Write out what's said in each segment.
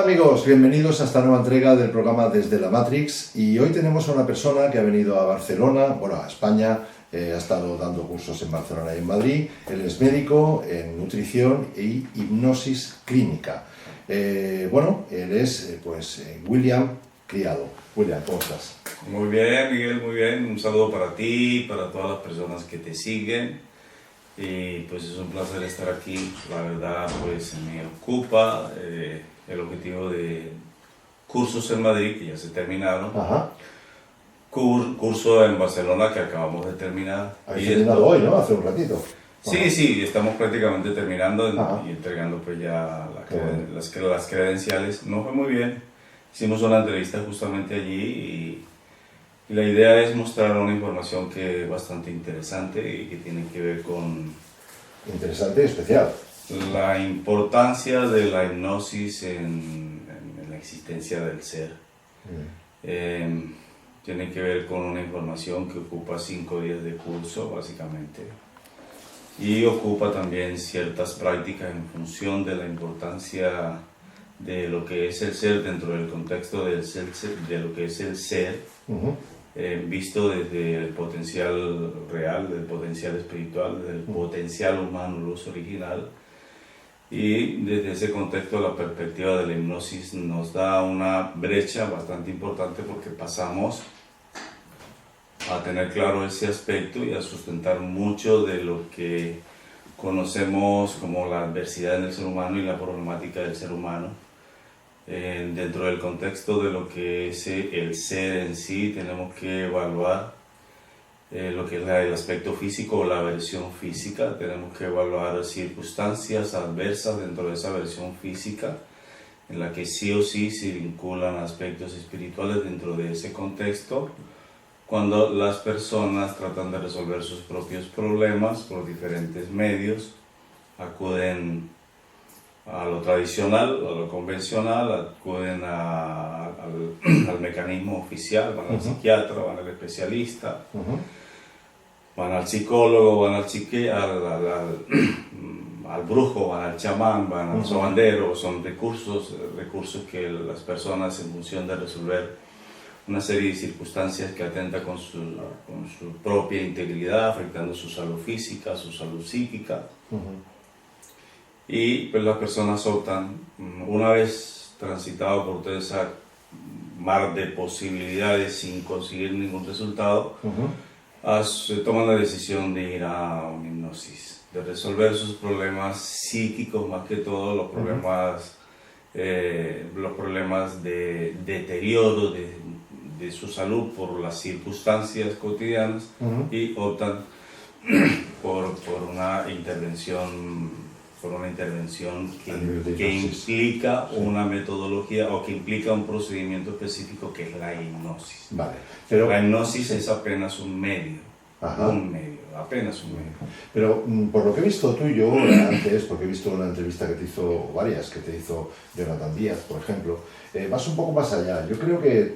Hola amigos, bienvenidos a esta nueva entrega del programa Desde la Matrix, y hoy tenemos a una persona que ha venido a Barcelona, bueno, a España, ha estado dando cursos en Barcelona y en Madrid. Él es médico en nutrición y hipnosis clínica. Él es William Criado. William, ¿cómo estás? Muy bien, Miguel, muy bien. Un saludo para ti, para todas las personas que te siguen. Y pues es un placer estar aquí. La verdad, pues me ocupa el objetivo de cursos en Madrid, que ya se terminaron. Ajá. Curso en Barcelona, que acabamos de terminar. Habéis terminado hoy, ¿no? Hace un ratito. Sí, estamos prácticamente terminando Ajá. y entregando pues ya las credenciales. No fue muy bien. Hicimos una entrevista justamente allí y la idea es mostrar una información que es bastante interesante y que tiene que ver con Interesante y especial. la importancia de la hipnosis en la existencia del ser. Tiene que ver con una información que ocupa 5 días de curso, básicamente. Y ocupa también ciertas prácticas en función de la importancia de lo que es el ser dentro del contexto del ser, de lo que es el ser, visto desde el potencial real, del potencial espiritual, del potencial humano, luz original. Y desde ese contexto la perspectiva de la hipnosis nos da una brecha bastante importante, porque pasamos a tener claro ese aspecto y a sustentar mucho de lo que conocemos como la adversidad en el ser humano y la problemática del ser humano. Dentro del contexto de lo que es el ser en sí, tenemos que evaluar lo que es el aspecto físico o la versión física. Tenemos que evaluar circunstancias adversas dentro de esa versión física, en la que sí o sí se vinculan aspectos espirituales dentro de ese contexto. Cuando las personas tratan de resolver sus propios problemas por diferentes medios, acuden a lo tradicional, a lo convencional, acuden al mecanismo oficial, van al psiquiatra, van al especialista, van al psicólogo, van al brujo, van al chamán, van al sobandero. Son recursos que las personas, en función de resolver una serie de circunstancias que atentan con su propia integridad, afectando su salud física, su salud psíquica. Y pues las personas optan, una vez transitado por todo ese mar de posibilidades sin conseguir ningún resultado, toman la decisión de ir a una hipnosis, de resolver sus problemas psíquicos, más que todo los problemas de deterioro de su salud por las circunstancias cotidianas, y optan por una intervención que implica una metodología o que implica un procedimiento específico, que es la hipnosis. Vale, pero la hipnosis es apenas un medio, apenas un medio. Pero por lo que he visto tuyo antes, porque he visto una entrevista que te hizo, varias que te hizo Jonathan Díaz, por ejemplo, vas un poco más allá. Yo creo que,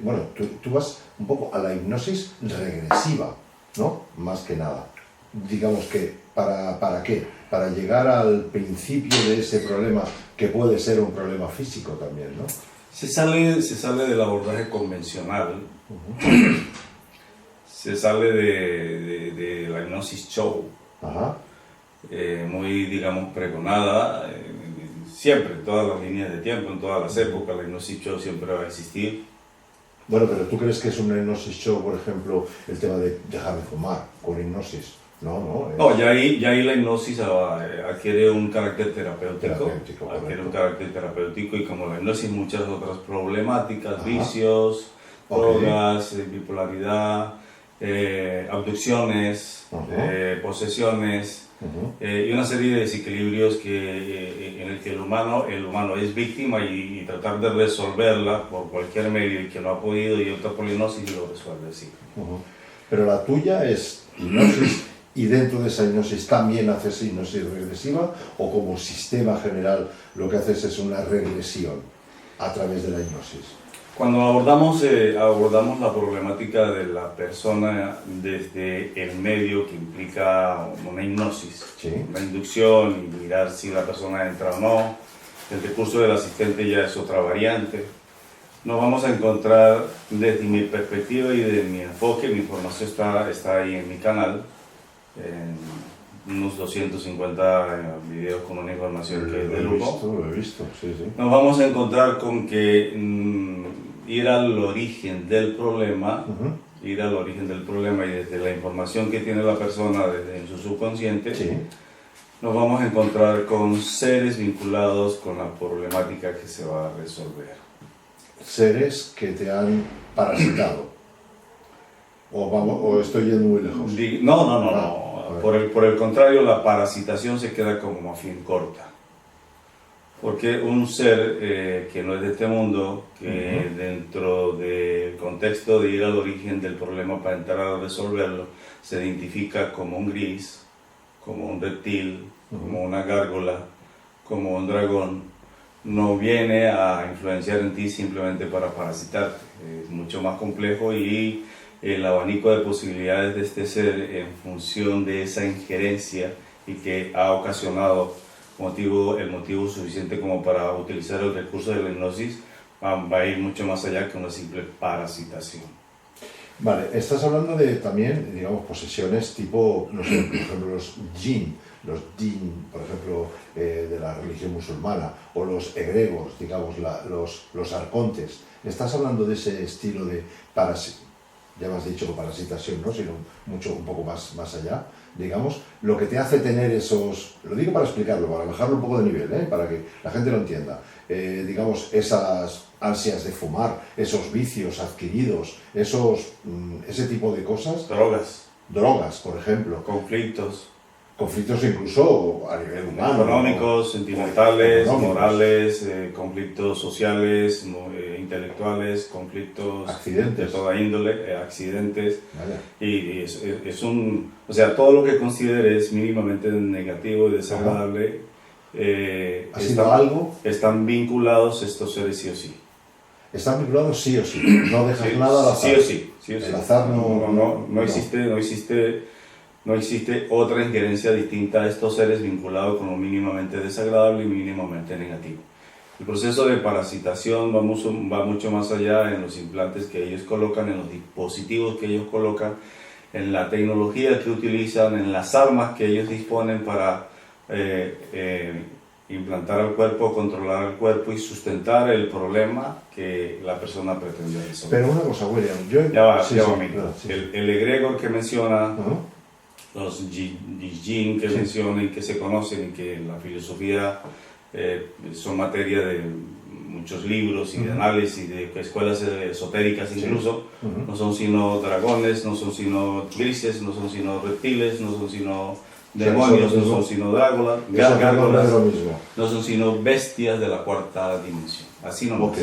tú vas un poco a la hipnosis regresiva, ¿no? Más que nada. Digamos que, ¿para qué? Para llegar al principio de ese problema, que puede ser un problema físico también, ¿no? Se sale del abordaje convencional, se sale de la hipnosis show, muy, digamos, pregonada, siempre, en todas las líneas de tiempo, en todas las épocas, la hipnosis show siempre va a existir. Bueno, pero ¿tú crees que es una hipnosis show, por ejemplo, el tema de dejar de fumar con hipnosis? No, ya ahí la hipnosis adquiere un carácter terapéutico, y como la hipnosis muchas otras problemáticas, vicios, drogas, bipolaridad, abducciones, posesiones, y una serie de desequilibrios en el que el humano es víctima, y tratar de resolverla por cualquier medio, y que no ha podido, y opta por la hipnosis y lo resuelve así. Pero la tuya es hipnosis. ¿Y dentro de esa hipnosis también haces hipnosis regresiva, o como sistema general lo que haces es una regresión a través de la hipnosis? Cuando abordamos la problemática de la persona desde el medio que implica una hipnosis, una inducción, y mirar si la persona entra o no, El recurso del asistente ya es otra variante. Nos vamos a encontrar desde mi perspectiva y de mi enfoque, mi información está ahí en mi canal, en unos 250 videos con una información que es de lujo. Lo he visto, sí, sí. Nos vamos a encontrar con que ir al origen del problema, ir al origen del problema y desde la información que tiene la persona desde en su subconsciente, Sí. nos vamos a encontrar con seres vinculados con la problemática que se va a resolver. Seres que te han parasitado. O estoy yendo muy lejos. No. Por el contrario, la parasitación se queda como a fin corta. Porque un ser que no es de este mundo, que dentro del contexto de ir al origen del problema para entrar a resolverlo, se identifica como un gris, como un reptil, como una gárgola, como un dragón, no viene a influenciar en ti simplemente para parasitarte. Es mucho más complejo y el abanico de posibilidades de este ser en función de esa injerencia y que ha ocasionado el motivo suficiente como para utilizar el recurso de la hipnosis va a ir mucho más allá que una simple parasitación. Vale, estás hablando de también, digamos, posesiones tipo, no sé, por ejemplo, los jinn, por ejemplo, de la religión musulmana, o los egregores, digamos, los arcontes. Estás hablando de ese estilo de ya me has dicho parasitación, ¿no? Sino un poco más allá, digamos, lo que te hace tener esos, lo digo para explicarlo, para bajarlo un poco de nivel, para que la gente lo entienda, digamos, esas ansias de fumar, esos vicios adquiridos, ese tipo de cosas. Drogas, por ejemplo. Conflictos incluso a nivel humano. Económicos, sentimentales, morales, conflictos sociales, intelectuales, conflictos accidentes de toda índole, accidentes. Vaya. Y o sea, todo lo que consideres mínimamente negativo y desagradable, ¿Ha sido algo? están vinculados estos seres sí o sí. Están vinculados sí o sí. No dejas nada al azar. Sí o sí. El azar no existe otra injerencia distinta a estos seres vinculados con lo mínimamente desagradable y mínimamente negativo. El proceso de parasitación va mucho más allá en los implantes que ellos colocan, en los dispositivos que ellos colocan, en la tecnología que utilizan, en las armas que ellos disponen para implantar al cuerpo, controlar al cuerpo y sustentar el problema que la persona pretende resolver. Pero una cosa, William, el egregor que menciona, los jinn que mencionan y que se conocen y que en la filosofía son materia de muchos libros y de análisis de escuelas esotéricas incluso, no son sino dragones, no son sino grises, no son sino reptiles, no son sino demonios, no son sino gárgolas, no son sino bestias de la cuarta dimensión. Así no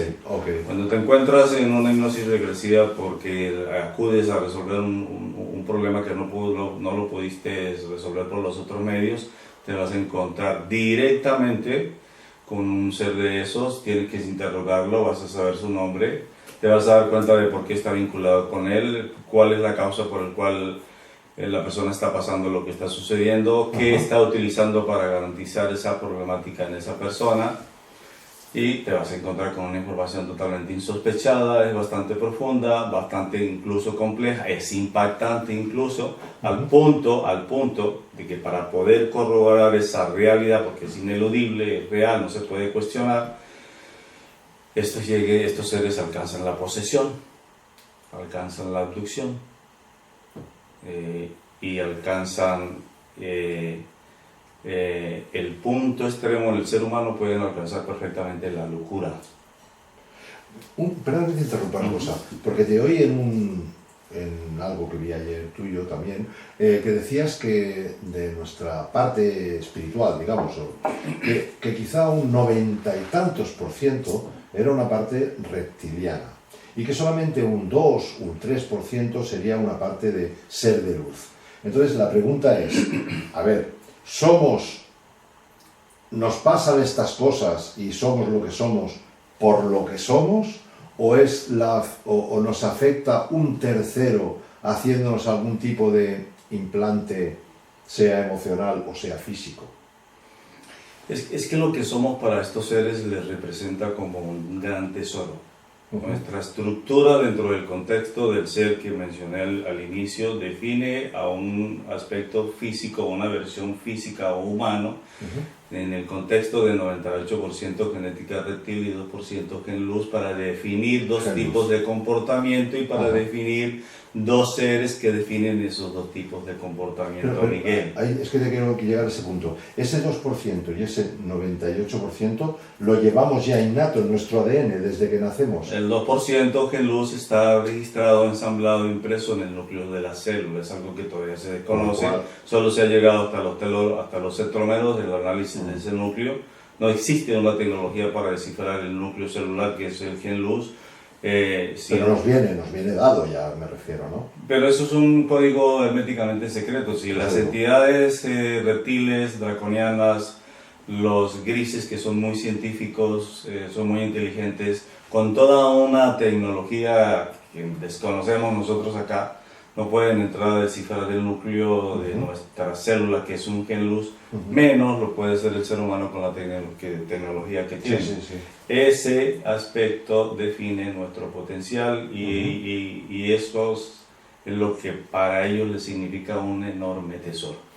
Cuando te encuentras en una hipnosis regresiva porque acudes a resolver un problema que no lo pudiste resolver por los otros medios, te vas a encontrar directamente con un ser de esos, tienes que interrogarlo, vas a saber su nombre, te vas a dar cuenta de por qué está vinculado con él, cuál es la causa por la cual la persona está pasando lo que está sucediendo, qué está utilizando para garantizar esa problemática en esa persona, y te vas a encontrar con una información totalmente insospechada, es bastante profunda, bastante incluso compleja, es impactante incluso, al punto de que para poder corroborar esa realidad, porque es ineludible, es real, no se puede cuestionar, estos seres alcanzan la posesión, alcanzan la abducción, y alcanzan el punto extremo en el ser humano, pueden alcanzar perfectamente la locura. Perdón que te interrumpa una cosa, porque te oí en algo que vi ayer tuyo también, que decías que de nuestra parte espiritual, digamos, que quizá un 90 y tantos % era una parte reptiliana y que solamente un 2, un 3% sería una parte de ser de luz. Entonces la pregunta es, a ver, ¿nos pasan estas cosas y somos lo que somos por lo que somos? ¿O nos afecta un tercero haciéndonos algún tipo de implante, sea emocional o sea físico? Es que lo que somos para estos seres les representa como un gran tesoro. Nuestra estructura dentro del contexto del ser que mencioné al inicio define a un aspecto físico, una versión física o humano, en el contexto de 98% genética reptil y 2% gen luz, para definir dos tipos de comportamiento y para definir dos seres que definen esos dos tipos de comportamiento, pero, Miguel. Es que te quiero llegar a ese punto. Ese 2% y ese 98% lo llevamos ya innato en nuestro ADN desde que nacemos. El 2% gen luz está registrado, ensamblado, impreso en el núcleo de la célula. Es algo que todavía se desconoce. Solo se ha llegado hasta los centrómeros del análisis de ese núcleo. No existe una tecnología para descifrar el núcleo celular, que es el gen luz. Pero nos viene dado ya, me refiero, ¿no? Pero eso es un código herméticamente secreto. Si las entidades reptiles, draconianas, los grises, que son muy científicos, son muy inteligentes, con toda una tecnología que desconocemos nosotros acá, no pueden entrar a descifrar el núcleo de nuestra célula, que es un gen luz, menos lo puede hacer el ser humano con la tecnología que tiene. Ese aspecto define nuestro potencial y eso es lo que para ellos les significa un enorme tesoro.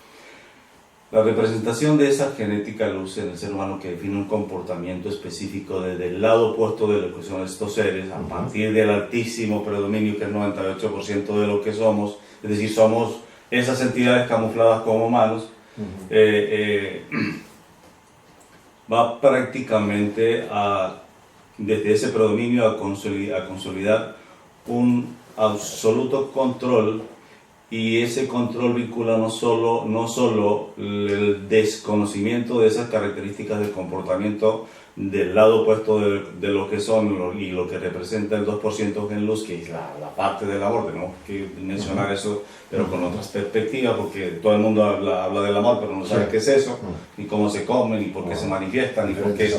La representación de esa genética luz en el ser humano, que define un comportamiento específico desde el lado opuesto de lo que son estos seres, a partir del altísimo predominio, que es 98% de lo que somos, es decir, somos esas entidades camufladas como humanos, va prácticamente desde ese predominio a consolidar un absoluto control. Y ese control vincula no solo el desconocimiento de esas características del comportamiento del lado opuesto de lo que son y lo que representa el 2% gen luz, que es la parte del amor. Tenemos que mencionar eso, pero con otras perspectivas, porque todo el mundo habla del amor, pero no sabe qué es eso, ni cómo se come, ni por qué se manifiesta, ni por qué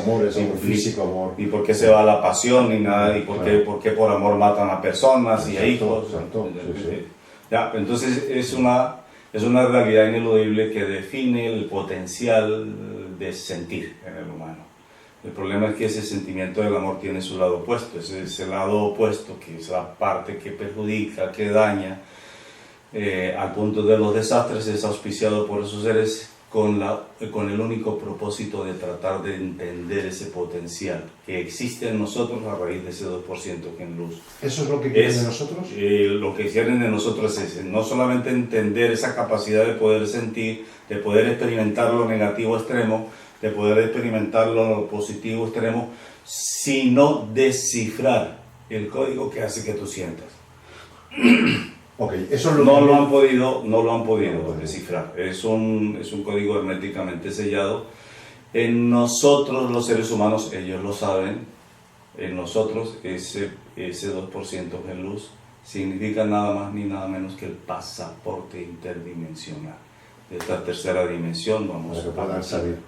ni por qué se va la pasión, ni nada, ni por qué por amor matan a personas y a hijos. Ya, entonces es una realidad ineludible que define el potencial de sentir en el humano. El problema es que ese sentimiento del amor tiene su lado opuesto, ese lado opuesto, que es la parte que perjudica, que daña, al punto de los desastres, es auspiciado por esos seres con el único propósito de tratar de entender ese potencial que existe en nosotros a raíz de ese 2% gen luz. ¿Eso es lo que quieren de nosotros? Lo que quieren de nosotros es no solamente entender esa capacidad de poder sentir, de poder experimentar lo negativo extremo, de poder experimentar lo positivo extremo, sino descifrar el código que hace que tú sientas. Eso no lo han podido descifrar. Es un código herméticamente sellado. En nosotros, los seres humanos, ellos lo saben, en nosotros ese 2% gen luz significa nada más ni nada menos que el pasaporte interdimensional. De esta tercera dimensión vamos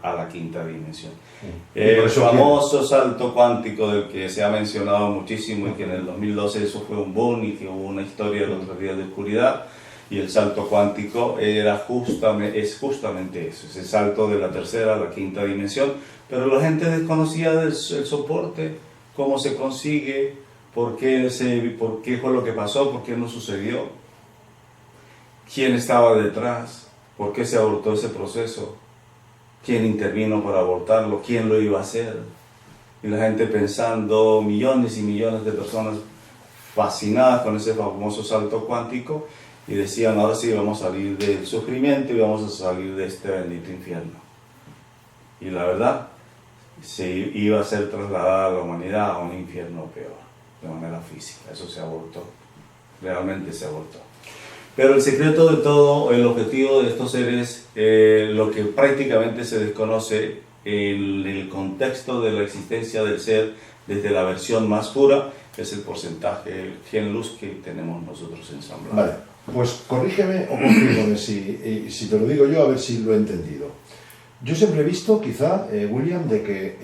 a la quinta dimensión. El famoso salto cuántico del que se ha mencionado muchísimo, y que en el 2012 eso fue un boom y que hubo una historia de los 3 días de oscuridad, y el salto cuántico es justamente eso, ese salto de la tercera a la quinta dimensión, pero la gente desconocía el soporte, cómo se consigue, por qué fue lo que pasó, por qué no sucedió, quién estaba detrás, por qué se abortó ese proceso, quién intervino para abortarlo, quién lo iba a hacer. Y la gente pensando, millones y millones de personas fascinadas con ese famoso salto cuántico, y decían, ahora sí vamos a salir del sufrimiento y vamos a salir de este bendito infierno. Y la verdad, se iba a ser trasladada a la humanidad a un infierno peor, de manera física. Eso se abortó, realmente se abortó. Pero el secreto de todo, el objetivo de estos seres, lo que prácticamente se desconoce en el contexto de la existencia del ser desde la versión más pura, es el porcentaje gen luz que tenemos nosotros ensamblado. Vale, pues corrígeme o confírmame si te lo digo yo, a ver si lo he entendido. Yo siempre he visto, quizá, William, de que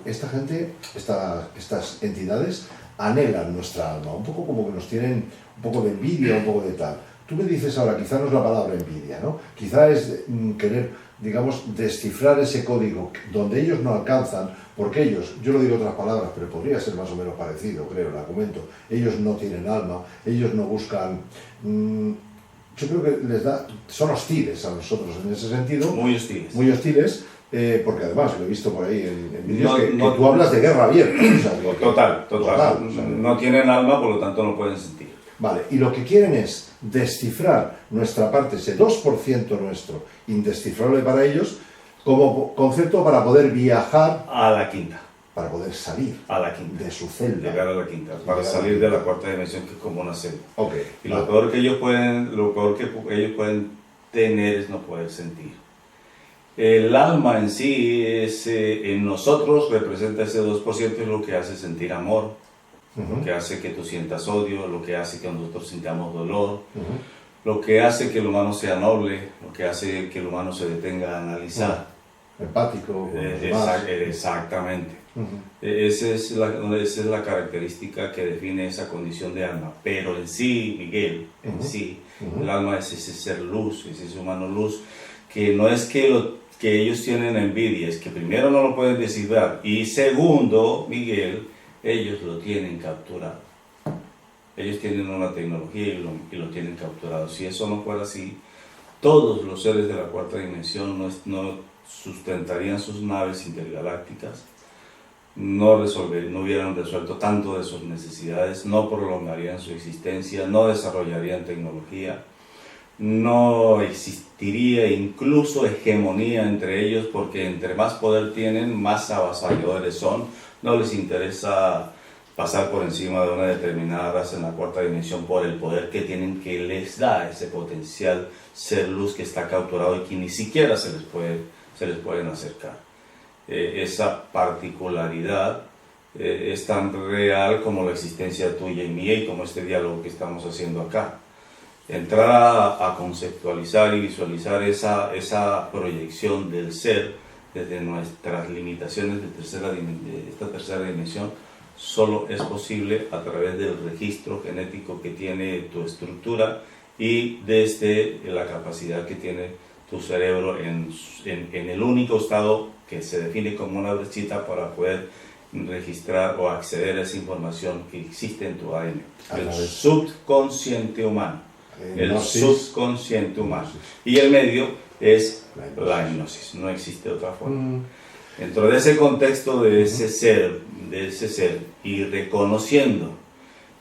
esta gente, estas entidades, anhelan nuestra alma, un poco como que nos tienen un poco de envidia, un poco de tal. tú me dices ahora, quizá no es la palabra envidia, ¿no? Quizá es querer, digamos, descifrar ese código donde ellos no alcanzan, porque ellos, yo lo digo otras palabras, pero podría ser más o menos parecido, creo, el argumento. Ellos no tienen alma, ellos no buscan... yo creo que son hostiles a nosotros en ese sentido. Muy hostiles. Muy hostiles, porque además lo he visto por ahí en vídeos que tú hablas de guerra abierta. O sea, total. o sea, no tienen alma, por lo tanto no pueden sentir. Vale, y lo que quieren es descifrar nuestra parte, ese 2% nuestro, indescifrable para ellos, como concepto para poder viajar a la quinta. Para poder salir a la quinta. De su celda. Llegar a la quinta, para salir de la cuarta dimensión, que es como una celda. Okay, y lo peor que ellos pueden tener es no poder sentir. El alma en sí, en nosotros, representa ese 2%, es lo que hace sentir amor, lo que hace que tú sientas odio, lo que hace que nosotros sintamos dolor, lo que hace que el humano sea noble, lo que hace que el humano se detenga a analizar. Empático. Exactamente. Esa es la característica que define esa condición de alma. Pero en sí, Miguel, el alma es ese ser luz, es ese humano luz, que no es que ellos tienen envidia, es que primero no lo pueden descifrar, y segundo, Miguel, ellos lo tienen capturado. Ellos tienen una tecnología y lo tienen capturado. Si eso no fuera así, todos los seres de la cuarta dimensión no sustentarían sus naves intergalácticas, no hubieran resuelto tanto de sus necesidades, no prolongarían su existencia, no desarrollarían tecnología, no existiría incluso hegemonía entre ellos, porque entre más poder tienen, más avasalladores son. No les interesa pasar por encima de una determinada raza en la cuarta dimensión por el poder que tienen, que les da ese potencial ser luz que está capturado y que ni siquiera se les pueden acercar. Esa particularidad es tan real como la existencia tuya y mía, y como este diálogo que estamos haciendo acá. Entrar a conceptualizar y visualizar esa proyección del ser desde nuestras limitaciones de esta tercera dimensión solo es posible a través del registro genético que tiene tu estructura y desde la capacidad que tiene tu cerebro en el único estado que se define como una brechita para poder registrar o acceder a esa información que existe en tu ADN. El subconsciente humano. El subconsciente humano. Y el medio es la hipnosis. No existe otra forma. Dentro de ese contexto de ese ser, y reconociendo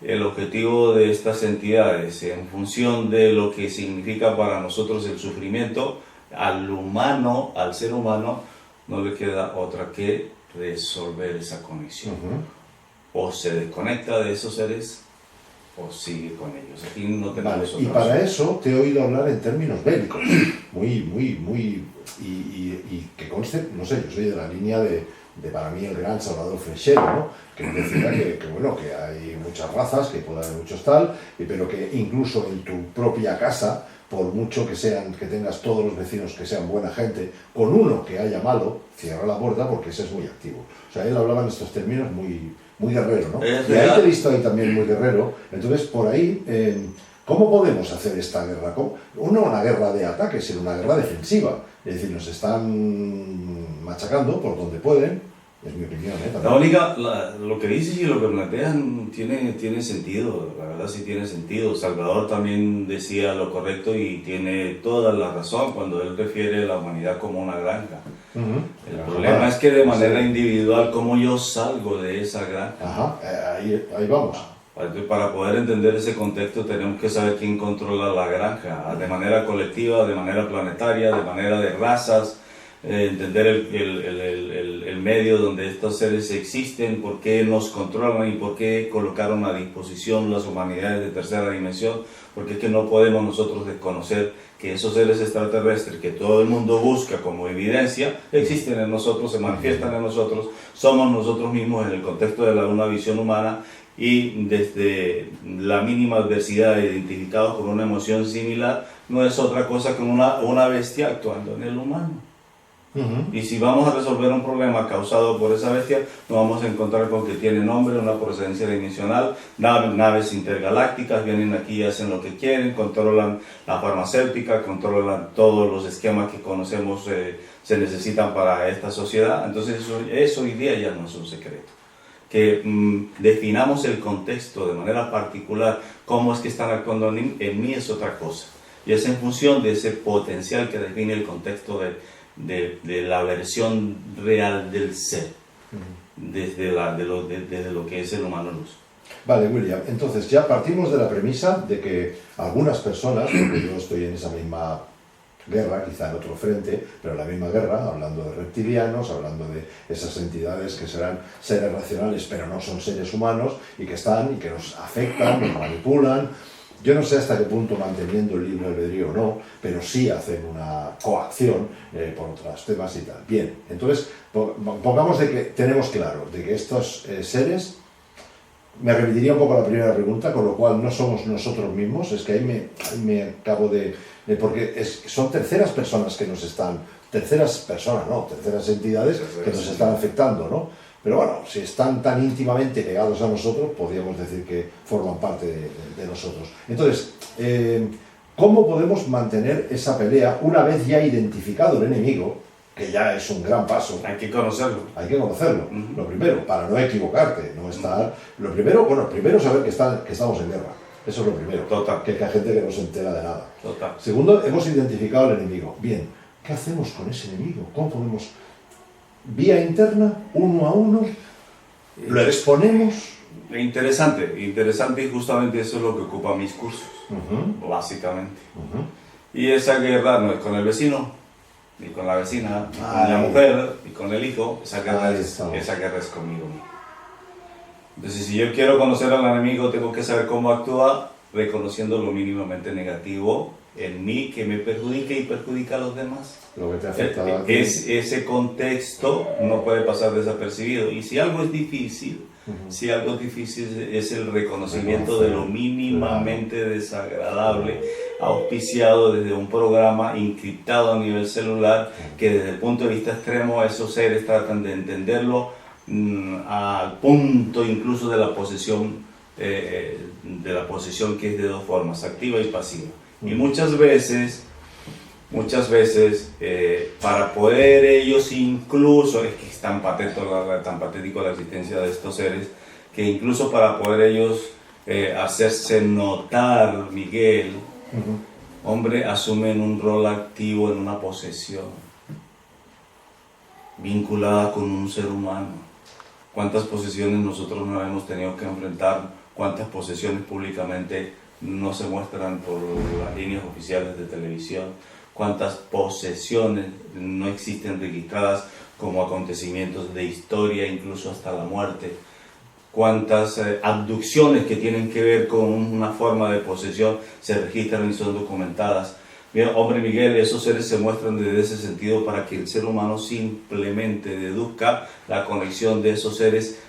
el objetivo de estas entidades en función de lo que significa para nosotros el sufrimiento, al ser humano, no le queda otra que resolver esa conexión. O se desconecta de esos seres o sigue con ellos. Aquí no tenemos y para eso te he oído hablar en términos bélicos, y que conste, no sé, yo soy de la línea de para mí el gran Salvador Freixero, ¿no? Que decía que hay muchas razas, que puede haber muchos tal, pero que incluso en tu propia casa, por mucho que tengas todos los vecinos que sean buena gente, con uno que haya malo, cierra la puerta, porque ese es muy activo. O sea, él hablaba en estos términos muy guerrero, ¿no? Y ahí te he visto ahí también muy guerrero. Entonces, por ahí, ¿cómo podemos hacer esta guerra? No una guerra de ataque, sino una guerra defensiva. Es decir, nos están machacando por donde pueden, es mi opinión, lo que dices y lo que plantean tiene sentido, la verdad sí tiene sentido. Salvador también decía lo correcto y tiene toda la razón cuando él refiere a la humanidad como una granja. El problema es que de manera individual, ¿cómo yo salgo de esa granja? Ahí vamos. Para poder entender ese contexto tenemos que saber quién controla la granja, de manera colectiva, de manera planetaria, de manera de razas, entender el medio donde estos seres existen, por qué nos controlan y por qué colocaron a disposición las humanidades de tercera dimensión, porque es que no podemos nosotros desconocer que esos seres extraterrestres que todo el mundo busca como evidencia, existen en nosotros, se manifiestan en nosotros, somos nosotros mismos en el contexto de una visión humana, y desde la mínima adversidad identificados con una emoción similar, no es otra cosa que una bestia actuando en el humano. Y si vamos a resolver un problema causado por esa bestia, nos vamos a encontrar con que tiene nombre, una procedencia dimensional, naves intergalácticas, vienen aquí y hacen lo que quieren, controlan la farmacéutica, controlan todos los esquemas que conocemos se necesitan para esta sociedad. Entonces eso hoy día ya no es un secreto. Que definamos el contexto de manera particular, cómo es que están actuando en mí es otra cosa. Y es en función de ese potencial que define el contexto de la versión real del ser, desde lo que es el humano luz. Vale, William, entonces ya partimos de la premisa de que algunas personas, porque yo estoy en esa misma guerra, quizá en otro frente, pero la misma guerra, hablando de reptilianos, hablando de esas entidades que serán seres racionales pero no son seres humanos y que están y que nos afectan, nos manipulan. Yo no sé hasta qué punto manteniendo el libre albedrío o no, pero sí hacen una coacción por otros temas y tal. Bien, entonces pongamos de que tenemos claro de que estos seres, me remitiría un poco a la primera pregunta, con lo cual no somos nosotros mismos, es que ahí me acabo porque son terceras personas que nos están, terceras entidades que nos están afectando, ¿no? Pero bueno, si están tan íntimamente pegados a nosotros, podríamos decir que forman parte de nosotros. Entonces, ¿cómo podemos mantener esa pelea una vez ya identificado el enemigo? Que ya es un gran paso. Hay que conocerlo. Hay que conocerlo. Lo primero, para no equivocarte, no estar... Lo primero saber que estamos en guerra. Eso es lo primero. Total. Que hay gente que no se entera de nada. Total. Segundo, hemos identificado al enemigo. Bien, ¿qué hacemos con ese enemigo? ¿Cómo podemos...? Vía interna, uno a uno, lo exponemos. Interesante y justamente eso es lo que ocupa mis cursos, básicamente. Y esa guerra no es con el vecino, ni con la vecina, ni con la mujer, ni con el hijo, esa guerra es conmigo. Entonces, si yo quiero conocer al enemigo, tengo que saber cómo actúa, reconociendo lo mínimamente negativo en mí que me perjudica y perjudica a los demás. Lo que te afecta a ti. Ese contexto no puede pasar desapercibido. Y si algo es difícil, es el reconocimiento de lo mínimamente desagradable, auspiciado desde un programa encriptado a nivel celular, que desde el punto de vista extremo esos seres tratan de entenderlo al punto incluso de la posesión que es de dos formas, activa y pasiva. Y muchas veces, para poder ellos incluso, es que es tan patético la existencia de estos seres, que incluso para poder ellos hacerse notar, Miguel, hombre, asumen un rol activo en una posesión, vinculada con un ser humano. ¿Cuántas posesiones nosotros no hemos tenido que enfrentar? ¿Cuántas posesiones públicamente no se muestran por las líneas oficiales de televisión? ¿Cuántas posesiones no existen registradas como acontecimientos de historia, incluso hasta la muerte? ¿Cuántas abducciones que tienen que ver con una forma de posesión se registran y son documentadas? Bien, hombre Miguel, esos seres se muestran desde ese sentido para que el ser humano simplemente deduzca la conexión de esos seres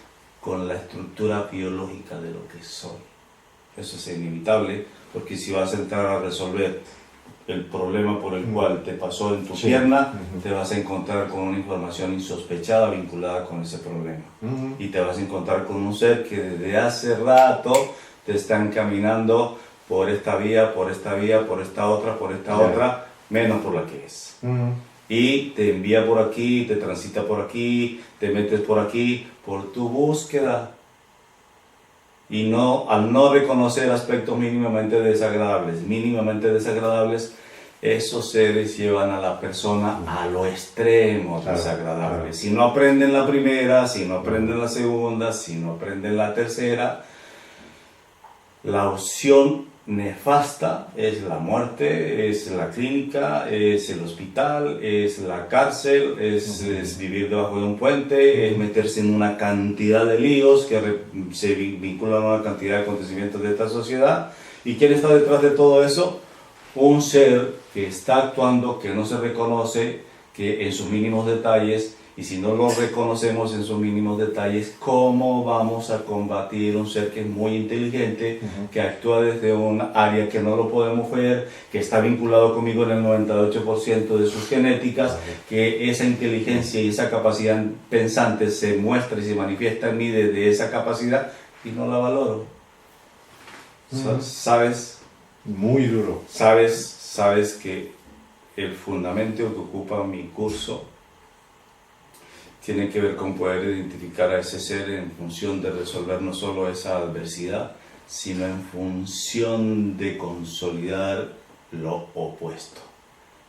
con la estructura biológica de lo que soy. Eso es inevitable, porque si vas a entrar a resolver el problema por el cual te pasó en tu pierna, te vas a encontrar con una información insospechada vinculada con ese problema. Y te vas a encontrar con un ser que desde hace rato te está encaminando por esta vía, por esta vía, por esta otra, menos por la que es. Y te envía por aquí, te transita por aquí, te metes por aquí, por tu búsqueda. Y al no reconocer aspectos mínimamente desagradables, esos seres llevan a la persona a lo extremo desagradable. Si no aprenden la primera, si no aprenden la segunda, si no aprenden la tercera, la opción nefasta es la muerte, es la clínica, es el hospital, es la cárcel, es vivir debajo de un puente, es meterse en una cantidad de líos que se vinculan a una cantidad de acontecimientos de esta sociedad. ¿Y quién está detrás de todo eso? Un ser que está actuando, que no se reconoce, que en sus mínimos detalles Y si no lo reconocemos en sus mínimos detalles, ¿cómo vamos a combatir un ser que es muy inteligente, que actúa desde un área que no lo podemos ver, que está vinculado conmigo en el 98% de sus genéticas, que esa inteligencia y esa capacidad pensante se muestra y se manifiesta en mí desde esa capacidad y no la valoro? ¿Sabes? Muy duro. Sabes que el fundamento que ocupa mi curso tiene que ver con poder identificar a ese ser en función de resolver no solo esa adversidad, sino en función de consolidar lo opuesto.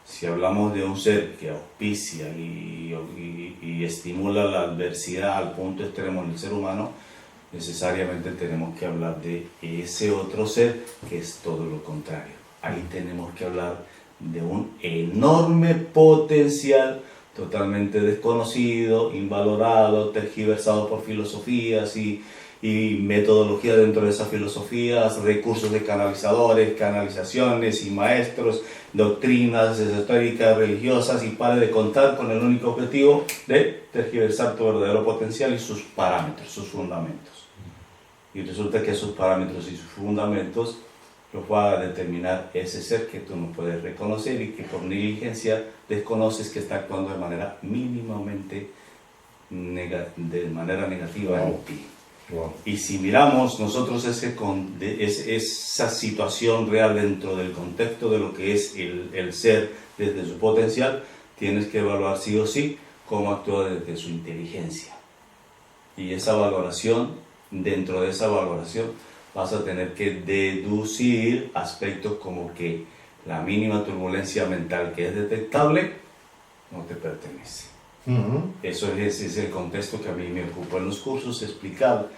Si hablamos de un ser que auspicia y estimula la adversidad al punto extremo en el ser humano, necesariamente tenemos que hablar de ese otro ser que es todo lo contrario. Ahí tenemos que hablar de un enorme potencial totalmente desconocido, invalorado, tergiversado por filosofías y metodología dentro de esas filosofías, recursos de canalizadores, canalizaciones y maestros, doctrinas esotéricas, religiosas, y para de contar con el único objetivo de tergiversar tu verdadero potencial y sus parámetros, sus fundamentos. Y resulta que esos parámetros y sus fundamentos los va a determinar ese ser que tú no puedes reconocer y que por negligencia desconoces que está actuando de manera mínimamente negativa en ti. Wow. Y si miramos nosotros esa situación real dentro del contexto de lo que es el ser desde su potencial, tienes que evaluar sí o sí cómo actúa desde su inteligencia. Y esa valoración, dentro de esa valoración, vas a tener que deducir aspectos como que la mínima turbulencia mental que es detectable no te pertenece. Ese es el contexto que a mí me ocupa en los cursos, explicar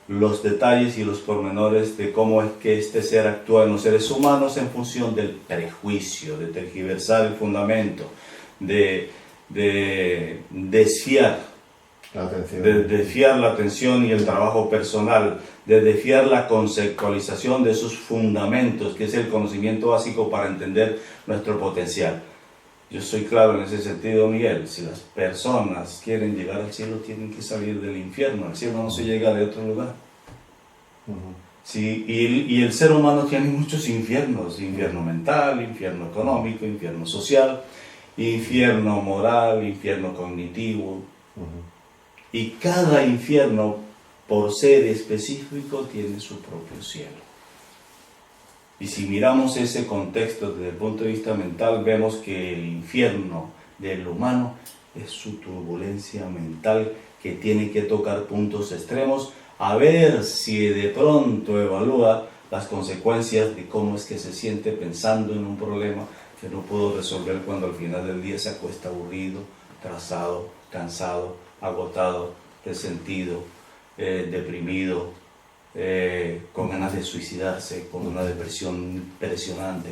los detalles y los pormenores de cómo es que este ser actúa en los seres humanos en función del prejuicio, de tergiversar el fundamento, de desfiar la atención y el trabajo personal, de desfiar la conceptualización de sus fundamentos, que es el conocimiento básico para entender nuestro potencial. Yo soy claro en ese sentido, Miguel. Si las personas quieren llegar al cielo, tienen que salir del infierno. Al cielo no se llega de otro lugar. Sí, y el ser humano tiene muchos infiernos: infierno mental, infierno económico, infierno social, infierno moral, infierno cognitivo. Y cada infierno, por ser específico, tiene su propio cielo. Y si miramos ese contexto desde el punto de vista mental, vemos que el infierno del humano es su turbulencia mental, que tiene que tocar puntos extremos, a ver si de pronto evalúa las consecuencias de cómo es que se siente pensando en un problema que no pudo resolver, cuando al final del día se acuesta aburrido, atrasado, cansado, agotado, resentido, deprimido, con ganas de suicidarse, con una depresión impresionante,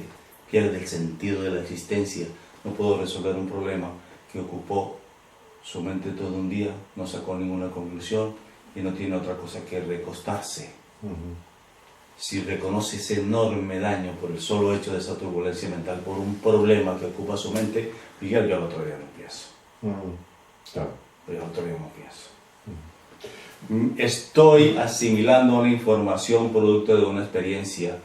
pierde el sentido de la existencia, no pudo resolver un problema que ocupó su mente todo un día, no sacó ninguna conclusión y no tiene otra cosa que recostarse. Si reconoce ese enorme daño por el solo hecho de esa turbulencia mental, por un problema que ocupa su mente, Miguel, yo al otro día no pienso. Claro. Yo al otro día no pienso. Estoy asimilando una información producto de una experiencia,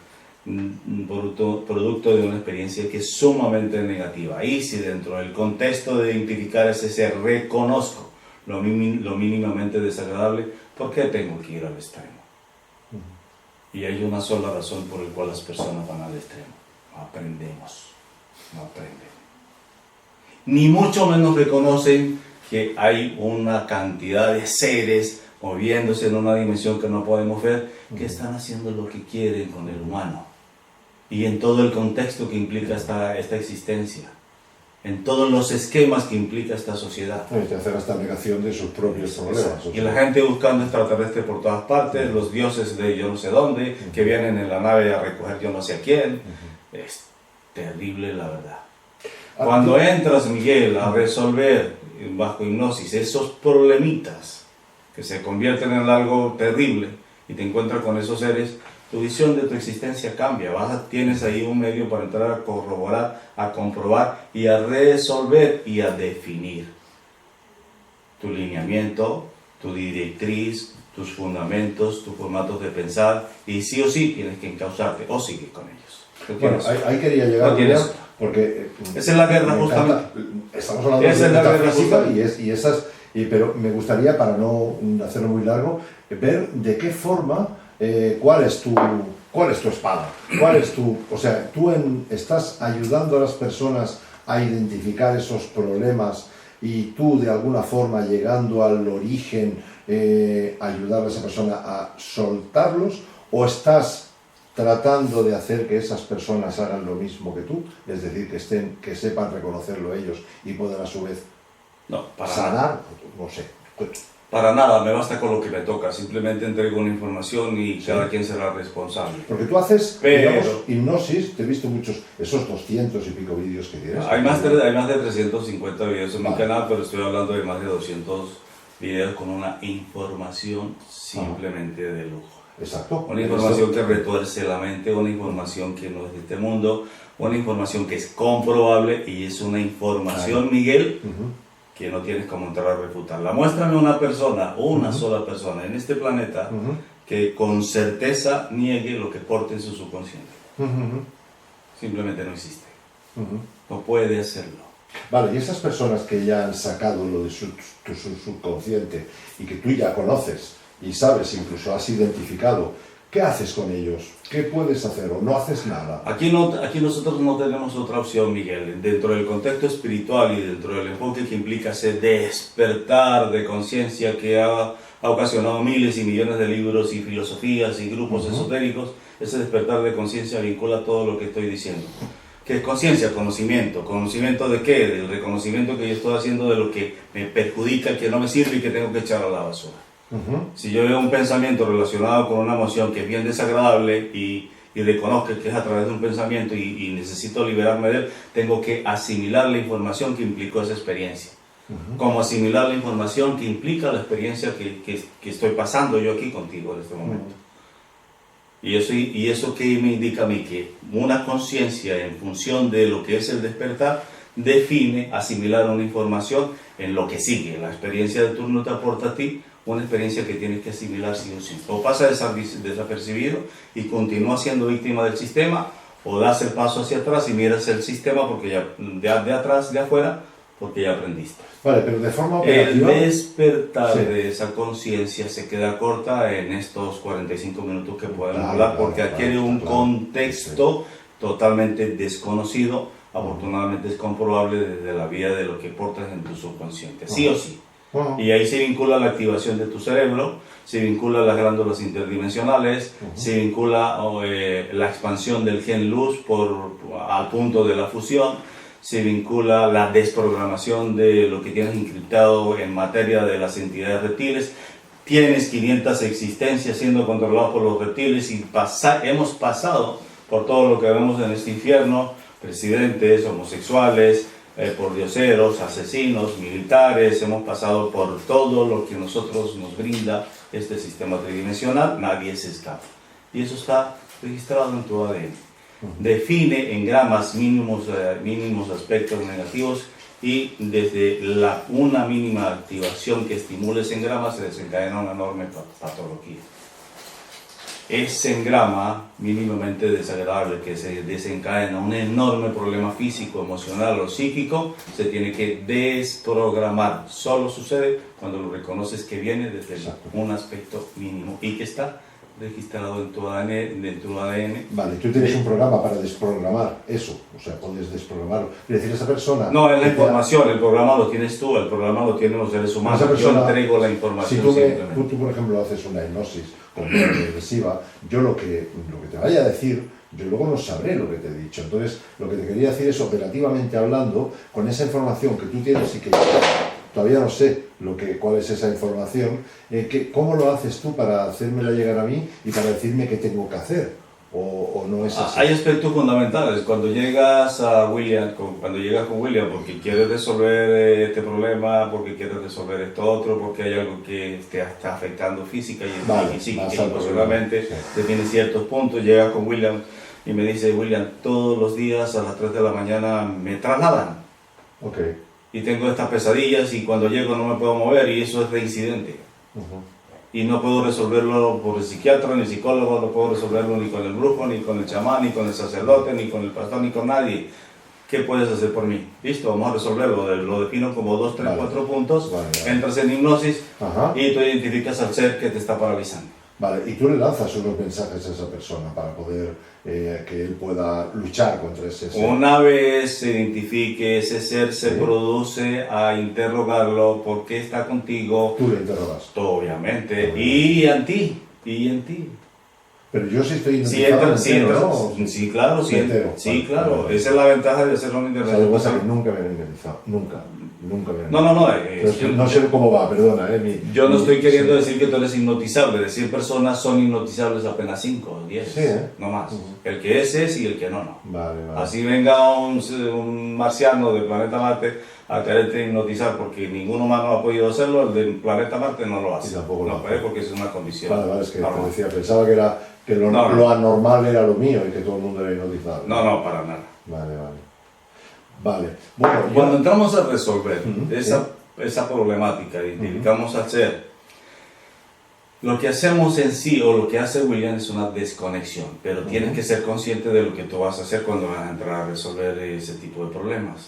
producto de una experiencia que es sumamente negativa. Y si dentro del contexto de identificar ese ser reconozco lo mínimamente desagradable, ¿por qué tengo que ir al extremo? Y hay una sola razón por la cual las personas van al extremo: no aprenden. Ni mucho menos reconocen que hay una cantidad de seres moviéndose en una dimensión que no podemos ver, que están haciendo lo que quieren con el humano, y en todo el contexto que implica esta existencia, en todos los esquemas que implica esta sociedad. Y te hacen esta negación de sus propios problemas. Y la gente buscando extraterrestres por todas partes, los dioses de yo no sé dónde, que vienen en la nave a recoger yo no sé a quién. Es terrible, la verdad. Cuando entras, Miguel, a resolver bajo hipnosis esos problemitas que se convierten en algo terrible y te encuentras con esos seres, tu visión de tu existencia cambia. Tienes ahí un medio para entrar a corroborar, a comprobar y a resolver y a definir. tu lineamiento, tu directriz, tus fundamentos, tus formatos de pensar, y sí o sí tienes que encauzarte o seguir con ellos. Bueno, ahí quería llegar, William, porque esa es la guerra justamente. Estamos hablando Esa de es la metafísica guerra pero me gustaría, para no hacerlo muy largo, ver de qué forma, cuál es tu espada, o sea, tú estás ayudando a las personas a identificar esos problemas y tú de alguna forma llegando al origen, ayudar a esa persona a soltarlos, o estás tratando de hacer que esas personas hagan lo mismo que tú, es decir, que sepan reconocerlo ellos y puedan a su vez sanar, no sé. Para nada, me basta con lo que me toca, simplemente entrego una información y cada quien será responsable. Porque tú haces, digamos, hipnosis, te he visto esos 200 y pico vídeos que tienes. Hay más de 350 vídeos en mi canal, pero estoy hablando de más de 200 vídeos con una información simplemente de lujo. Exacto. Una información que retuerce la mente, una información que no es de este mundo, una información que es comprobable y es una información, Miguel, que no tienes como entrar a refutarla. Muéstrame una persona, una sola persona en este planeta que con certeza niegue lo que porte en su subconsciente. Simplemente no existe. No puede hacerlo. Vale, y esas personas que ya han sacado lo de su subconsciente y que tú ya conoces y sabes, incluso has identificado, ¿qué haces con ellos? ¿Qué puedes hacer o no haces nada? Aquí nosotros no tenemos otra opción, Miguel. Dentro del contexto espiritual y dentro del enfoque que implica ese despertar de conciencia que ha ocasionado miles y millones de libros y filosofías y grupos esotéricos, ese despertar de conciencia vincula todo lo que estoy diciendo. ¿Qué es conciencia? Conocimiento. ¿Conocimiento de qué? Del reconocimiento que yo estoy haciendo de lo que me perjudica, que no me sirve y que tengo que echar a la basura. Si yo veo un pensamiento relacionado con una emoción que es bien desagradable y reconozco que es a través de un pensamiento y necesito liberarme de él, tengo que asimilar la información que implicó esa experiencia. Como asimilar la información que implica la experiencia que estoy pasando yo aquí contigo en este momento. Y eso que me indica a mí que una conciencia en función de lo que es el despertar define asimilar una información en lo que sigue. La experiencia de turno te aporta a ti una experiencia que tienes que asimilar sí o sí. O pasa desapercibido y continúas siendo víctima del sistema, o das el paso hacia atrás y miras el sistema porque ya de atrás, de afuera, porque ya aprendiste. Vale, pero de forma operativa... El despertar de esa conciencia se queda corta en estos 45 minutos que podemos hablar, porque adquiere un contexto totalmente desconocido. Afortunadamente es comprobable desde la vía de lo que portas en tu subconsciente, sí o sí. Y ahí se vincula la activación de tu cerebro, se vincula las glándulas interdimensionales, se vincula la expansión del gen luz al punto de la fusión, se vincula la desprogramación de lo que tienes encriptado en materia de las entidades reptiles. Tienes 500 existencias siendo controladas por los reptiles y hemos pasado por todo lo que vemos en este infierno: presidentes, homosexuales, pordioseros, asesinos, militares. Hemos pasado por todo lo que nosotros nos brinda este sistema tridimensional. Nadie se escapa. Y eso está registrado en tu ADN. Define en gramas mínimos aspectos negativos, y desde una mínima activación que estimules en gramas se desencadena una enorme patología. Ese engrama mínimamente desagradable que se desencadena un enorme problema físico, emocional o psíquico, se tiene que desprogramar. Solo sucede cuando lo reconoces que viene desde un aspecto mínimo y que está registrado en tu ADN. Vale, tú tienes un programa para desprogramar eso, o sea, puedes desprogramarlo. Es decir, esa persona... No, es la información, el programa lo tienes tú, el programa lo tienen los seres humanos. Yo entrego la información. Si tú, por ejemplo, haces una hipnosis regresiva, yo lo que te vaya a decir, yo luego no sabré lo que te he dicho. Entonces, lo que te quería decir es, operativamente hablando, con esa información que tú tienes y que todavía no sé cuál es esa información, ¿cómo lo haces tú para hacérmela llegar a mí y para decirme qué tengo que hacer? ¿O no es así? Hay aspectos fundamentales. Cuando llegas con William porque quieres resolver este problema, porque quieres resolver esto otro, porque hay algo que te está afectando física y psíquica y emocionalmente, te tiene ciertos puntos, llegas con William y me dice: William, todos los días a las 3 de la mañana me trasladan. y tengo estas pesadillas y cuando llego no me puedo mover y eso es reincidente. Y no puedo resolverlo por el psiquiatra, ni el psicólogo, no puedo resolverlo ni con el brujo, ni con el chamán, ni con el sacerdote, ni con el pastor, ni con nadie. ¿Qué puedes hacer por mí? Listo, vamos a resolverlo. Lo defino como 2, 3, 4 puntos. Entras en hipnosis y tú identificas al ser que te está paralizando. Vale, y tú le lanzas unos mensajes a esa persona para poder que él pueda luchar contra ese ser. Una vez se identifique ese ser, se produce a interrogarlo, ¿por qué está contigo? Tú le interrogas. Obviamente, y en ti, y en ti. Pero yo sí estoy identificado ¿no? Sí, claro, sí, claro. Esa es la ventaja de hacerlo en internet. Lo que pasa es que nunca me han identificado, nunca me han identificado. No. No sé cómo va, perdona. Yo no estoy queriendo decir que tú eres hipnotizable. De 100 personas son hipnotizables apenas 5 o 10, no más. El que es y el que no. Vale. Así venga un marciano del planeta Marte a quererte hipnotizar porque ningún humano ha podido hacerlo, el del planeta Marte no lo hace. Tampoco no puede porque es una condición. Vale, es que te decía, pensaba que lo anormal era lo mío y que todo el mundo era hipnotizado. No, para nada. Vale. Bueno, cuando entramos a resolver esa problemática, identificamos al ser, lo que hacemos en sí, o lo que hace William, es una desconexión, pero tienes que ser consciente de lo que tú vas a hacer cuando vas a entrar a resolver ese tipo de problemas.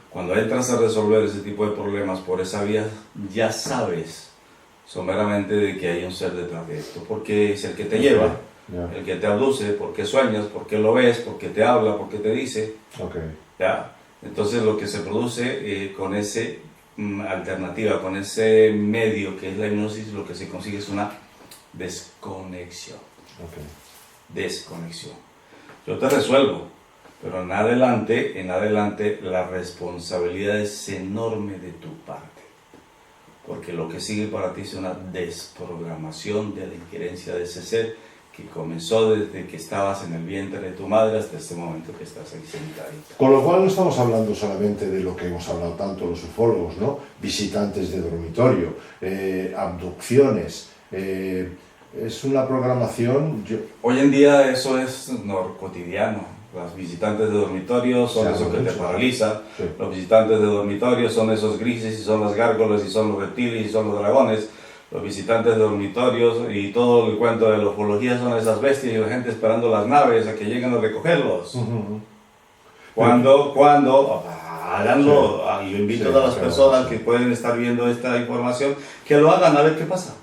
Cuando entras a resolver ese tipo de problemas por esa vía, ya sabes someramente de que hay un ser detrás de esto, porque es el que te lleva, el que te abduce, porque sueñas, porque lo ves, porque te habla, porque te dice. ¿Ya? Entonces lo que se produce con ese alternativa, con ese medio que es la hipnosis, lo que se consigue es una desconexión. Desconexión. Yo te resuelvo, pero en adelante la responsabilidad es enorme de tu parte. Porque lo que sigue para ti es una desprogramación de la injerencia de ese ser que comenzó desde que estabas en el vientre de tu madre hasta este momento que estás ahí sentadita. Con lo cual no estamos hablando solamente de lo que hemos hablado tanto los ufólogos, ¿no? Visitantes de dormitorio, abducciones, es una programación... Hoy en día eso es cotidiano. Las visitantes de dormitorio son eso que te paraliza. Los visitantes de dormitorio son esos grises y son las gárgolas y son los reptiles y son los dragones. Los visitantes de dormitorios y todo el cuento de la ufología son esas bestias y la gente esperando las naves a que lleguen a recogerlos. Cuando háganlo, yo invito a todas las personas que pueden estar viendo esta información que lo hagan a ver qué pasa,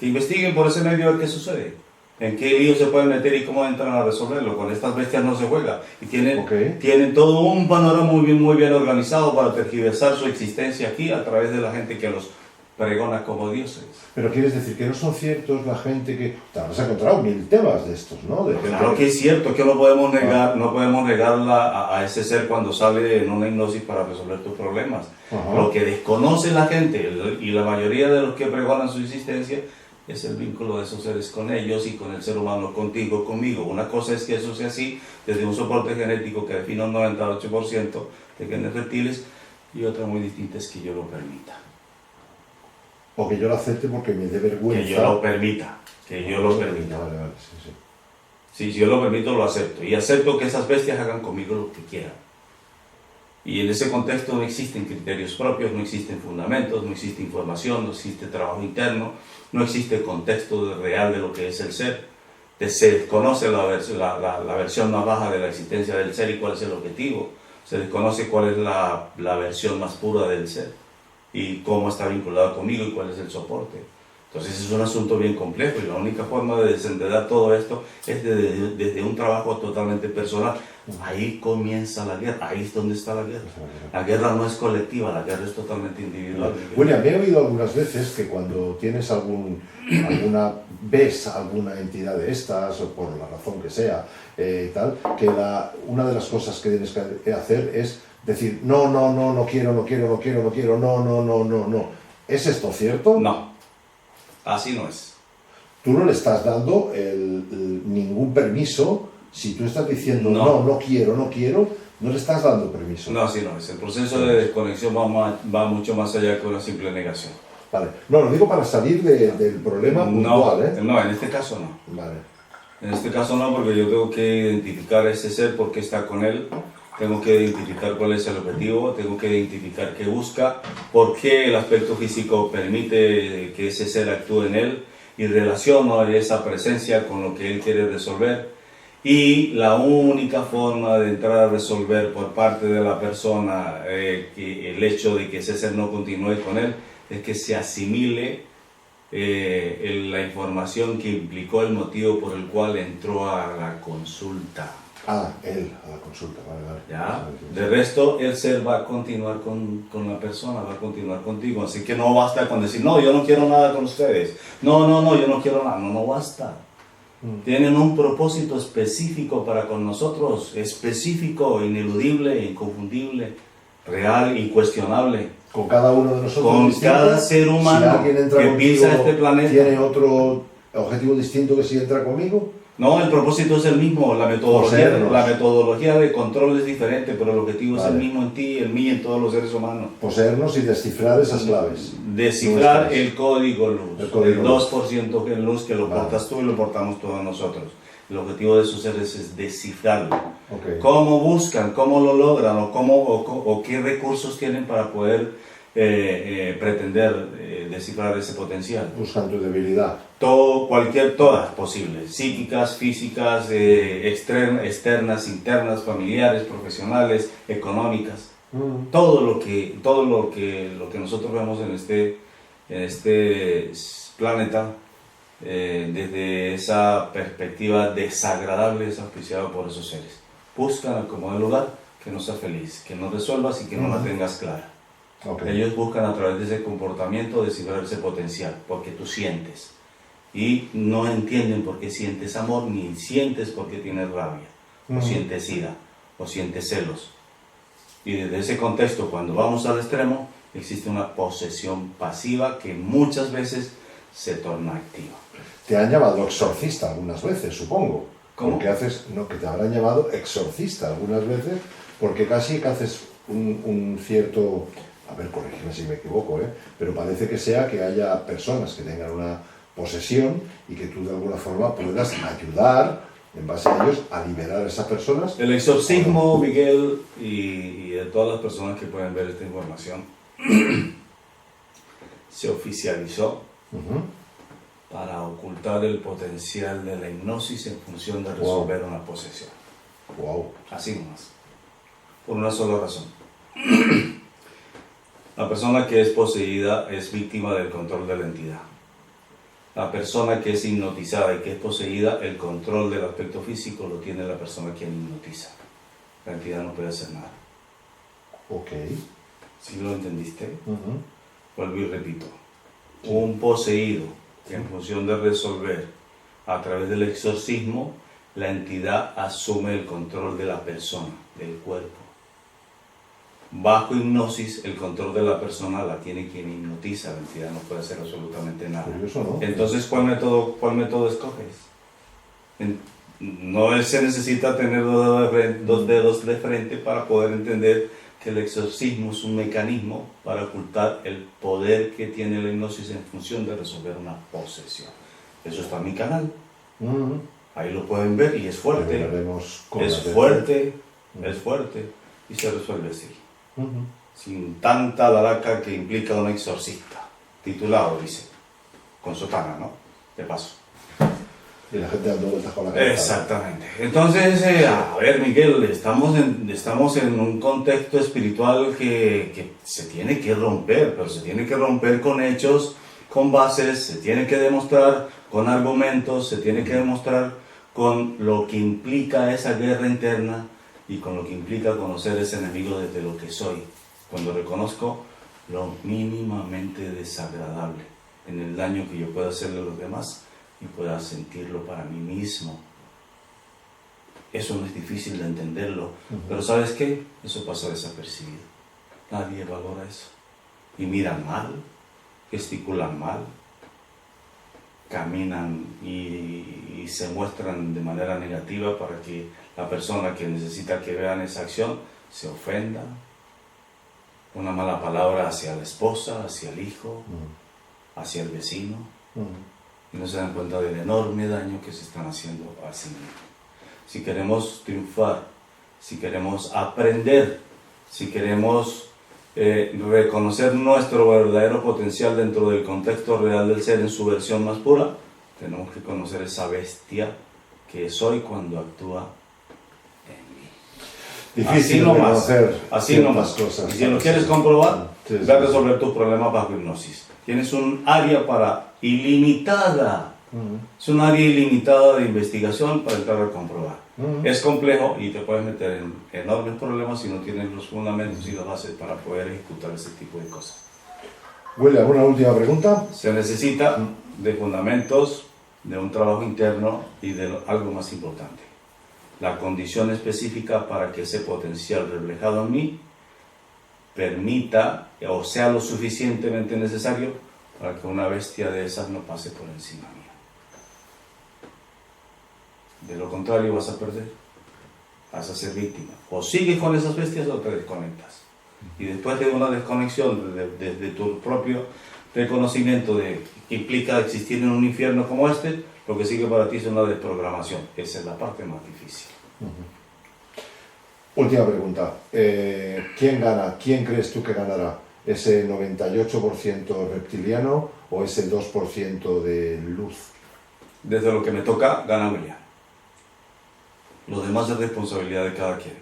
que investiguen por ese medio a ver qué sucede, en qué lío se pueden meter y cómo entran a resolverlo. Con estas bestias no se juega y tienen todo un panorama muy bien organizado para tergiversar su existencia aquí a través de la gente que los pregona como dioses. Pero quieres decir que no son ciertos la gente que... Te has encontrado 1000 temas de estos, ¿no? Claro que es cierto, que no podemos negar, a ese ser cuando sale en una hipnosis para resolver tus problemas. Lo que desconoce la gente y la mayoría de los que pregonan su existencia es el vínculo de esos seres con ellos y con el ser humano, contigo, conmigo. Una cosa es que eso sea así desde un soporte genético que define un 98% de genes reptiles, y otra muy distinta es que yo lo permita. O que yo lo acepte porque me dé vergüenza. Que yo lo permita. Vale, sí. Si yo lo permito, lo acepto. Y acepto que esas bestias hagan conmigo lo que quieran. Y en ese contexto no existen criterios propios, no existen fundamentos, no existe información, no existe trabajo interno, no existe contexto real de lo que es el ser. Se desconoce la versión más baja de la existencia del ser y cuál es el objetivo. Se desconoce cuál es la versión más pura del ser y cómo está vinculado conmigo y cuál es el soporte. Entonces es un asunto bien complejo y la única forma de desenredar todo esto es desde un trabajo totalmente personal. Ahí comienza la guerra, ahí es donde está la guerra. La guerra no es colectiva, la guerra es totalmente individual. William, me he oído algunas veces que cuando tienes ves alguna entidad de estas, o por la razón que sea, que una de las cosas que tienes que hacer es decir, no quiero, no. ¿Es esto cierto? No, así no es. Tú no le estás dando ningún permiso. Si tú estás diciendo no quiero, no le estás dando permiso. No, así no es. El proceso de desconexión va mucho más allá que una simple negación. Vale. No, lo digo para salir del problema puntual, No, en este caso no. Vale. En este caso no, porque yo tengo que identificar a ese ser, por qué está con él, tengo que identificar cuál es el objetivo, tengo que identificar qué busca, por qué el aspecto físico permite que ese ser actúe en él, y relaciono esa presencia con lo que él quiere resolver. Y la única forma de entrar a resolver por parte de la persona que el hecho de que ese ser no continúe con él es que se asimile la información que implicó el motivo por el cual entró a la consulta. Él, a la consulta, vale. ¿Ya? De resto, el ser va a continuar con la persona, va a continuar contigo. Así que no basta con decir, no, yo no quiero nada con ustedes. No, yo no quiero nada. No basta. Tienen un propósito específico para con nosotros, específico, ineludible, inconfundible, real, incuestionable. Con cada uno de nosotros. Con distinto, cada ser humano si alguien entra que contigo, pisa este planeta. ¿Tiene otro objetivo distinto que si entra conmigo? No, el propósito es el mismo, la metodología de control es diferente, pero el objetivo es el mismo en ti, en mí y en todos los seres humanos. Poseernos y descifrar esas claves. Descifrar el código luz, el 2% de luz que lo portas tú y lo portamos todos nosotros. El objetivo de esos seres es descifrarlo. Okay. ¿Cómo buscan? ¿Cómo lo logran? ¿O qué recursos tienen para poder pretender descifrar ese potencial? Buscan tu debilidad. Todas posibles, psíquicas, físicas, externas, internas, familiares, profesionales, económicas. Todo lo que nosotros vemos en este planeta, desde esa perspectiva desagradable, es auspiciado por esos seres. Buscan acomodar el lugar que no sea feliz, que no resuelvas y que no la tengas clara. Okay. Ellos buscan a través de ese comportamiento descifrar ese potencial, porque tú sientes. Y no entienden por qué sientes amor, ni sientes por qué tienes rabia, o sientes ira, o sientes celos. Y desde ese contexto, cuando vamos al extremo, existe una posesión pasiva que muchas veces se torna activa. Te han llamado exorcista algunas veces, supongo. ¿Cómo? Porque que te habrán llamado exorcista algunas veces, porque casi que haces un cierto... A ver, corrígeme si me equivoco, pero parece que haya personas que tengan una posesión y que tú de alguna forma puedas ayudar en base a ellos a liberar a esas personas. El exorcismo, Miguel, y de todas las personas que pueden ver esta información, se oficializó para ocultar el potencial de la hipnosis en función de resolver una posesión. Así nomás. Por una sola razón. La persona que es poseída es víctima del control de la entidad. La persona que es hipnotizada y que es poseída, el control del aspecto físico lo tiene la persona quien hipnotiza. La entidad no puede hacer nada. Ok. ¿Sí lo entendiste? Vuelvo y repito. Un poseído, que en función de resolver a través del exorcismo, la entidad asume el control de la persona, del cuerpo. Bajo hipnosis, el control de la persona la tiene quien hipnotiza, la entidad no puede hacer absolutamente nada. Curioso, ¿no? Entonces, ¿cuál método escoges? No se necesita tener dos dedos de frente para poder entender que el exorcismo es un mecanismo para ocultar el poder que tiene la hipnosis en función de resolver una posesión. Eso está en mi canal. Ahí lo pueden ver y es fuerte. Es fuerte y se resuelve así. Sin tanta laraca que implica un exorcista, titulado, dice, con sotana, ¿no? De paso. Y la gente dando vueltas con la cabeza. Exactamente. Entonces, a ver, Miguel, estamos en un contexto espiritual que se tiene que romper, pero se tiene que romper con hechos, con bases, se tiene que demostrar con argumentos, se tiene que demostrar con lo que implica esa guerra interna y con lo que implica conocer ese enemigo desde lo que soy, cuando reconozco lo mínimamente desagradable en el daño que yo pueda hacerle a los demás y pueda sentirlo para mí mismo. Eso no es difícil de entenderlo, pero ¿sabes qué? Eso pasa desapercibido. Nadie valora eso. Y miran mal, gesticulan mal, caminan y se muestran de manera negativa para que la persona que necesita que vean esa acción se ofenda. Una mala palabra hacia la esposa, hacia el hijo, hacia el vecino. Y no se dan cuenta del enorme daño que se están haciendo a sí mismos. Si queremos triunfar si queremos aprender, si queremos reconocer nuestro verdadero potencial dentro del contexto real del ser en su versión más pura, tenemos que conocer esa bestia que soy cuando actúa en mí. Difícil así reconocer así nomás. Cosas. Y si lo quieres comprobar, sí, ve a resolver tus problemas bajo hipnosis. Tienes un área para ilimitada. Es un área ilimitada de investigación para entrar a comprobar. Es complejo y te puedes meter en enormes problemas si no tienes los fundamentos y las bases para poder ejecutar ese tipo de cosas. William, ¿una última pregunta? Se necesita de fundamentos, de un trabajo interno y de algo más importante. La condición específica para que ese potencial reflejado en mí permita o sea lo suficientemente necesario para que una bestia de esas no pase por encima mía. De lo contrario vas a perder, vas a ser víctima. O sigues con esas bestias o te desconectas. Y después de una desconexión desde tu propio reconocimiento de que implica existir en un infierno como este, lo que sigue para ti es una desprogramación. Esa es la parte más difícil. Última pregunta. ¿Quién gana? ¿Quién crees tú que ganará? ¿Ese 98% reptiliano o ese 2% de luz? Desde lo que me toca, gana William. Lo demás es responsabilidad de cada quien.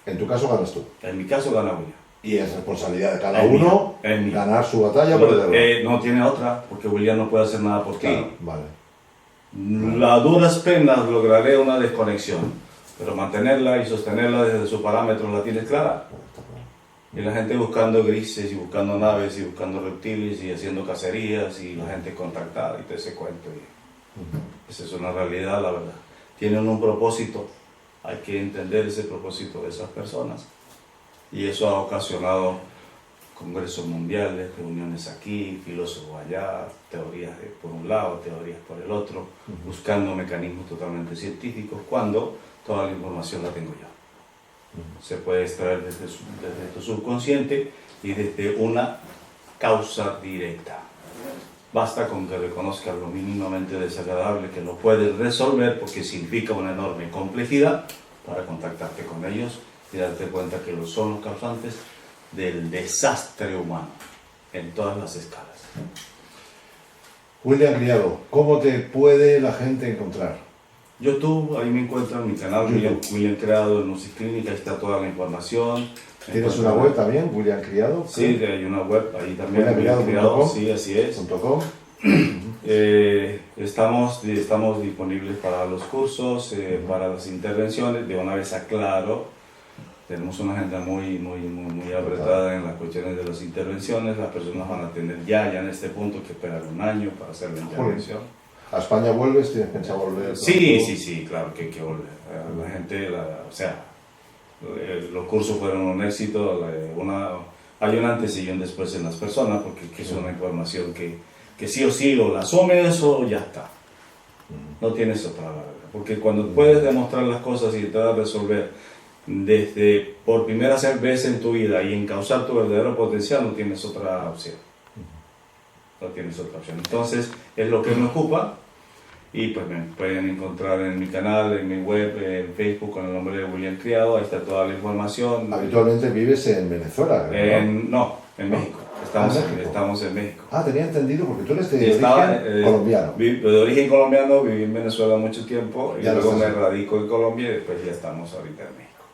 En tu caso ganas tú. En mi caso gana William. Y es responsabilidad de cada uno ganar su batalla o No, perderla. no tiene otra, porque William no puede hacer nada por ti. Claro, vale. A duras penas lograré una desconexión, pero mantenerla y sostenerla desde sus parámetros la tienes clara. Y la gente buscando grises y buscando naves y buscando reptiles y haciendo cacerías y la gente contactada y todo ese cuento. Esa es una realidad, la verdad. Tienen un propósito, hay que entender ese propósito de esas personas. Y eso ha ocasionado congresos mundiales, reuniones aquí, filósofos allá, teorías por un lado, teorías por el otro, buscando mecanismos totalmente científicos, cuando toda la información la tengo yo. Se puede extraer desde tu subconsciente y desde una causa directa. Basta con que reconozcas lo mínimamente desagradable que lo puedes resolver, porque significa una enorme complejidad, para contactarte con ellos y darte cuenta que son los causantes del desastre humano en todas las escalas. William Criado, ¿cómo te puede la gente encontrar? YouTube, ahí me encuentran, mi canal William Criado en Gnosis Clínica, ahí está toda la información. ¿Tienes una web también, William Criado? Sí, hay una web ahí también. WilliamCriado.com. Sí, así es. .com. Estamos disponibles para los cursos, para las intervenciones. De una vez aclaro, tenemos una agenda muy apretada en las cuestiones de las intervenciones. Las personas van a tener ya en este punto que esperar un año para hacer la intervención. ¿A España vuelves? ¿Tienes pensado volver? Sí, claro que hay que volver. La gente, los cursos fueron un éxito. Hay un antes y un después en las personas, porque es una información que sí o sí o la asumes o ya está. No tienes otra, porque cuando puedes demostrar las cosas y te das a resolver desde por primera vez en tu vida y encauzar tu verdadero potencial, no tienes otra opción. No tienes otra opción. Entonces, es lo que me ocupa. Y pues me pueden encontrar en mi canal, en mi web, en Facebook con el nombre de William Criado. Ahí está toda la información. Habitualmente vives en Venezuela, ¿no? En México. Estamos en México. Tenía entendido, porque tú eres de origen colombiano. De origen colombiano, viví en Venezuela mucho tiempo y luego me radico en Colombia y después ya estamos ahorita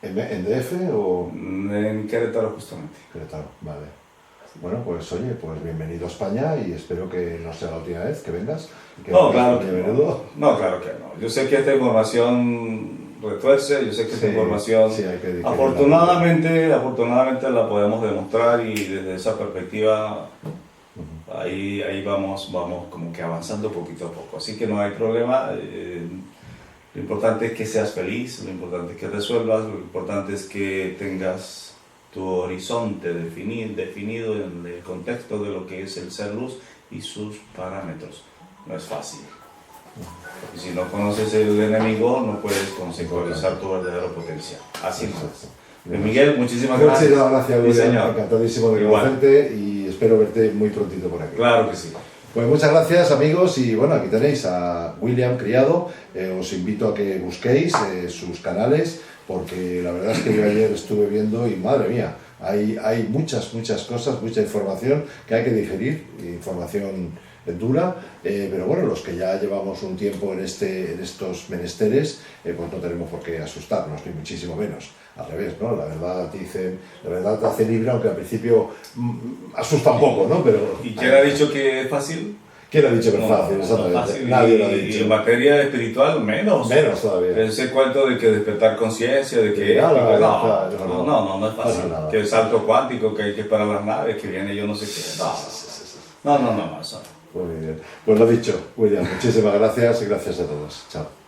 en México. ¿En DF o...? En Querétaro, justamente. Querétaro, vale. Bueno, pues oye, pues bienvenido a España y espero que no sea la última vez que vengas. No, claro que no. No, claro que no. Yo sé que esta información retuerce, yo sé que esta información afortunadamente la podemos demostrar y desde esa perspectiva ahí vamos como que avanzando poquito a poco. Así que no hay problema. Lo importante es que seas feliz, lo importante es que resuelvas, lo importante es que tengas tu horizonte definido en el contexto de lo que es el ser luz y sus parámetros. No es fácil. Porque si no conoces el enemigo, no puedes conceptualizar tu verdadero potencial. Así es. Miguel, muchísimas gracias. Muchas gracias, William. Encantadísimo de conocerte y espero verte muy prontito por aquí. Claro que sí. Pues muchas gracias, amigos, y bueno, aquí tenéis a William Criado. Os invito a que busquéis sus canales, porque la verdad es que yo ayer estuve viendo y madre mía, hay muchas cosas, mucha información que hay que digerir, información dura, pero bueno, los que ya llevamos un tiempo en estos menesteres, pues no tenemos por qué asustarnos, ni muchísimo menos. Al revés, ¿no? La verdad te hace libre, aunque al principio asusta un poco, ¿no? Pero, ¿Y quién ha dicho que es fácil? ¿Quién ha dicho que es No, fácil? no Exactamente. es fácil. Nadie lo ha dicho. Y en materia espiritual, menos. Menos todavía. Ese cuento de que despertar conciencia, de que Sí, ética, claro, no es fácil. Pasa nada. Que el salto cuántico, que hay que parar las naves, que viene yo no sé qué. No, eso no. Muy bien. Pues lo dicho, William, muchísimas gracias y gracias a todos. Chao.